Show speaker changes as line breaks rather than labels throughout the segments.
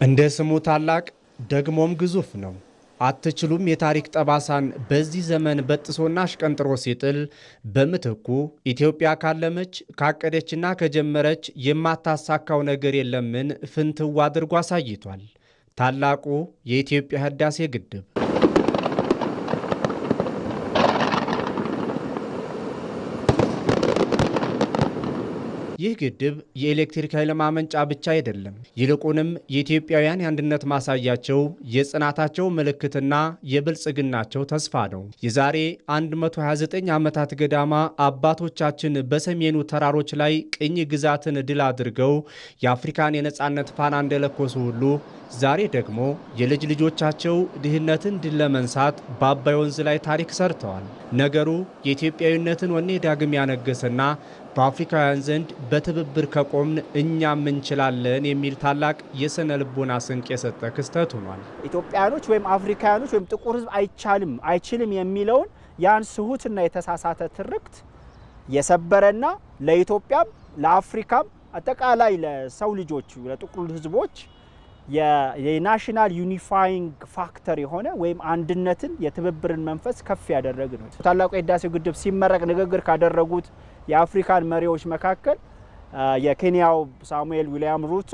እንደ ስሙ ታላቅ ደግሞም ግዙፍ ነው። አትችሉም የታሪክ ጠባሳን በዚህ ዘመን በጥሶና አሽቀንጥሮ ሲጥል በምትኩ ኢትዮጵያ ካለመች ካቀደችና ከጀመረች የማታሳካው ነገር የለምን ፍንትው አድርጎ አሳይቷል። ታላቁ የኢትዮጵያ ህዳሴ ግድብ ይህ ግድብ የኤሌክትሪክ ኃይል ማመንጫ ብቻ አይደለም። ይልቁንም የኢትዮጵያውያን የአንድነት ማሳያቸው፣ የጽናታቸው ምልክትና የብልጽግናቸው ተስፋ ነው። የዛሬ 129 ዓመታት ገዳማ አባቶቻችን በሰሜኑ ተራሮች ላይ ቅኝ ግዛትን ድል አድርገው የአፍሪካን የነጻነት ፋና እንደለኮሱ ሁሉ ዛሬ ደግሞ የልጅ ልጆቻቸው ድህነትን ድል ለመንሳት በአባይ ወንዝ ላይ ታሪክ ሰርተዋል። ነገሩ የኢትዮጵያዊነትን ወኔ ዳግም ያነገሰና በአፍሪካውያን ዘንድ በትብብር ከቆምን እኛም እንችላለን የሚል ታላቅ የስነ ልቦና ስንቅ የሰጠ ክስተት ሆኗል።
ኢትዮጵያኖች ወይም አፍሪካውያኖች ወይም ጥቁር ሕዝብ አይችልም የሚለውን ያን ስሁትና የተሳሳተ ትርክት የሰበረና ለኢትዮጵያም ለአፍሪካም አጠቃላይ ለሰው ልጆች ለጥቁር ሕዝቦች የናሽናል ዩኒፋይንግ ፋክተር የሆነ ወይም አንድነትን የትብብርን መንፈስ ከፍ ያደረገ ነው። ታላቁ የህዳሴው ግድብ ሲመረቅ ንግግር ካደረጉት የአፍሪካን መሪዎች መካከል የኬንያው ሳሙኤል ዊሊያም ሩቶ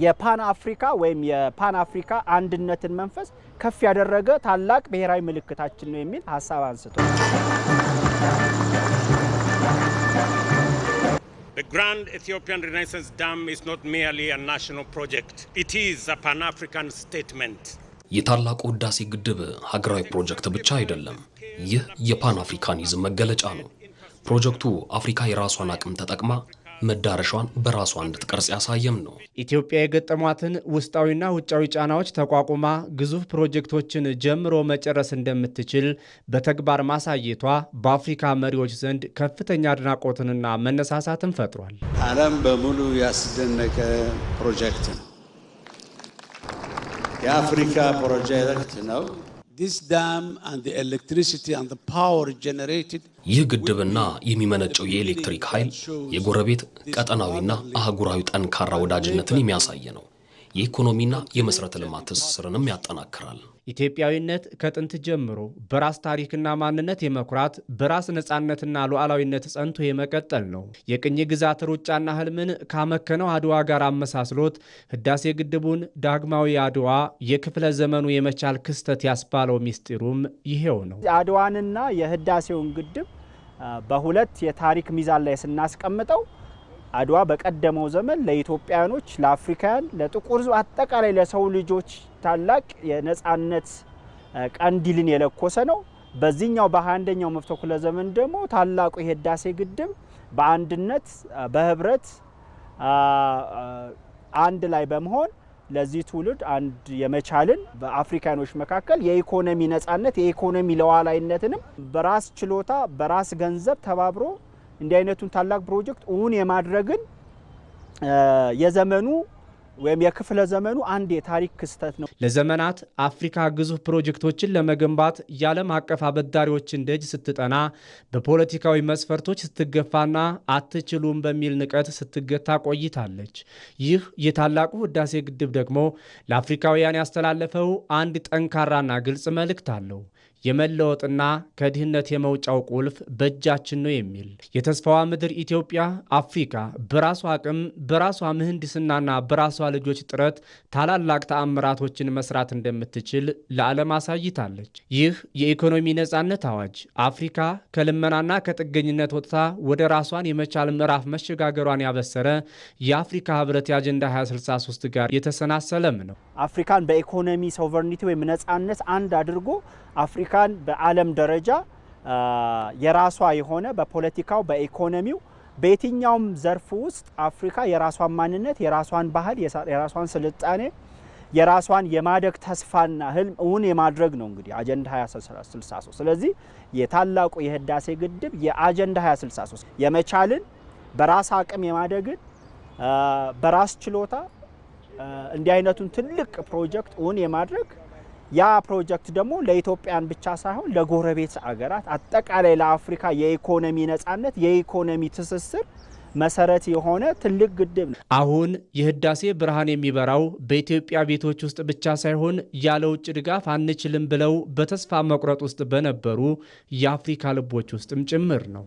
የፓን አፍሪካ ወይም የፓን አፍሪካ አንድነትን መንፈስ ከፍ ያደረገ ታላቅ ብሔራዊ ምልክታችን ነው የሚል ሐሳብ አንስቷል።
The Grand Ethiopian Renaissance Dam is not merely a national project. It is a Pan-African statement.
የታላቁ ህዳሴ ግድብ ሀገራዊ ፕሮጀክት ብቻ አይደለም። ይህ የፓን አፍሪካኒዝም መገለጫ ነው። ፕሮጀክቱ አፍሪካ የራሷን አቅም ተጠቅማ መዳረሻዋን በራሷ እንድትቀርጽ ያሳየም ነው።
ኢትዮጵያ የገጠሟትን ውስጣዊና ውጫዊ ጫናዎች ተቋቁማ ግዙፍ ፕሮጀክቶችን ጀምሮ መጨረስ እንደምትችል በተግባር ማሳየቷ በአፍሪካ መሪዎች ዘንድ ከፍተኛ አድናቆትንና መነሳሳትን ፈጥሯል።
ዓለም በሙሉ ያስደነቀ ፕሮጀክት ነው። የአፍሪካ ፕሮጀክት ነው። This dam and the electricity and the power generated
ይህ ግድብና የሚመነጨው የኤሌክትሪክ ኃይል የጎረቤት ቀጠናዊና አህጉራዊ ጠንካራ ወዳጅነትን የሚያሳይ ነው። የኢኮኖሚና የመሰረተ ልማት ትስስርንም ያጠናክራል።
ኢትዮጵያዊነት ከጥንት ጀምሮ በራስ ታሪክና ማንነት የመኩራት በራስ ነጻነትና ሉዓላዊነት ጸንቶ የመቀጠል ነው። የቅኝ ግዛት ሩጫና ህልምን ካመከነው አድዋ ጋር አመሳስሎት ህዳሴ ግድቡን ዳግማዊ አድዋ የክፍለ ዘመኑ የመቻል ክስተት ያስባለው ሚስጢሩም ይሄው ነው።
አድዋንና የህዳሴውን ግድብ በሁለት የታሪክ ሚዛን ላይ ስናስቀምጠው አድዋ በቀደመው ዘመን ለኢትዮጵያኖች፣ ለአፍሪካውያን፣ ለጥቁር ሕዝብ አጠቃላይ ለሰው ልጆች ታላቅ የነጻነት ቀንዲልን የለኮሰ ነው። በዚህኛው በ21ኛው መቶ ክፍለ ዘመን ደግሞ ታላቁ የህዳሴ ግድብ በአንድነት በህብረት አንድ ላይ በመሆን ለዚህ ትውልድ አንድ የመቻልን በአፍሪካኖች መካከል የኢኮኖሚ ነጻነት የኢኮኖሚ ለዋላይነትንም በራስ ችሎታ በራስ ገንዘብ ተባብሮ እንዲህ አይነቱን ታላቅ ፕሮጀክት እውን የማድረግን የዘመኑ ወይም የክፍለ ዘመኑ አንድ የታሪክ ክስተት ነው።
ለዘመናት አፍሪካ ግዙፍ ፕሮጀክቶችን ለመገንባት የዓለም አቀፍ አበዳሪዎችን ደጅ ስትጠና በፖለቲካዊ መስፈርቶች ስትገፋና አትችሉም በሚል ንቀት ስትገታ ቆይታለች። ይህ የታላቁ ህዳሴ ግድብ ደግሞ ለአፍሪካውያን ያስተላለፈው አንድ ጠንካራና ግልጽ መልእክት አለው። የመለወጥና ከድህነት የመውጫው ቁልፍ በእጃችን ነው የሚል የተስፋዋ ምድር ኢትዮጵያ አፍሪካ በራሷ አቅም በራሷ ምህንድስናና በራሷ ልጆች ጥረት ታላላቅ ተአምራቶችን መስራት እንደምትችል ለዓለም አሳይታለች። ይህ የኢኮኖሚ ነጻነት አዋጅ አፍሪካ ከልመናና ከጥገኝነት ወጥታ ወደ ራሷን የመቻል ምዕራፍ መሸጋገሯን ያበሰረ የአፍሪካ ህብረት የአጀንዳ 2063 ጋር የተሰናሰለም ነው።
አፍሪካን በኢኮኖሚ ሶቨርኒቲ ወይም ነጻነት አንድ አድርጎ አፍሪካን በዓለም ደረጃ የራሷ የሆነ በፖለቲካው በኢኮኖሚው በየትኛውም ዘርፍ ውስጥ አፍሪካ የራሷን ማንነት የራሷን ባህል የራሷን ስልጣኔ የራሷን የማደግ ተስፋና ህልም እውን የማድረግ ነው እንግዲህ አጀንዳ 2063። ስለዚህ የታላቁ የህዳሴ ግድብ የአጀንዳ 2063 የመቻልን በራስ አቅም የማደግን በራስ ችሎታ እንዲህ አይነቱን ትልቅ ፕሮጀክት እውን የማድረግ ያ ፕሮጀክት ደግሞ ለኢትዮጵያን ብቻ ሳይሆን ለጎረቤት አገራት አጠቃላይ ለአፍሪካ የኢኮኖሚ ነጻነት የኢኮኖሚ ትስስር መሰረት የሆነ ትልቅ ግድብ ነው።
አሁን የህዳሴ ብርሃን የሚበራው በኢትዮጵያ ቤቶች ውስጥ ብቻ ሳይሆን ያለ ውጭ ድጋፍ አንችልም ብለው በተስፋ መቁረጥ ውስጥ በነበሩ የአፍሪካ ልቦች ውስጥም ጭምር ነው።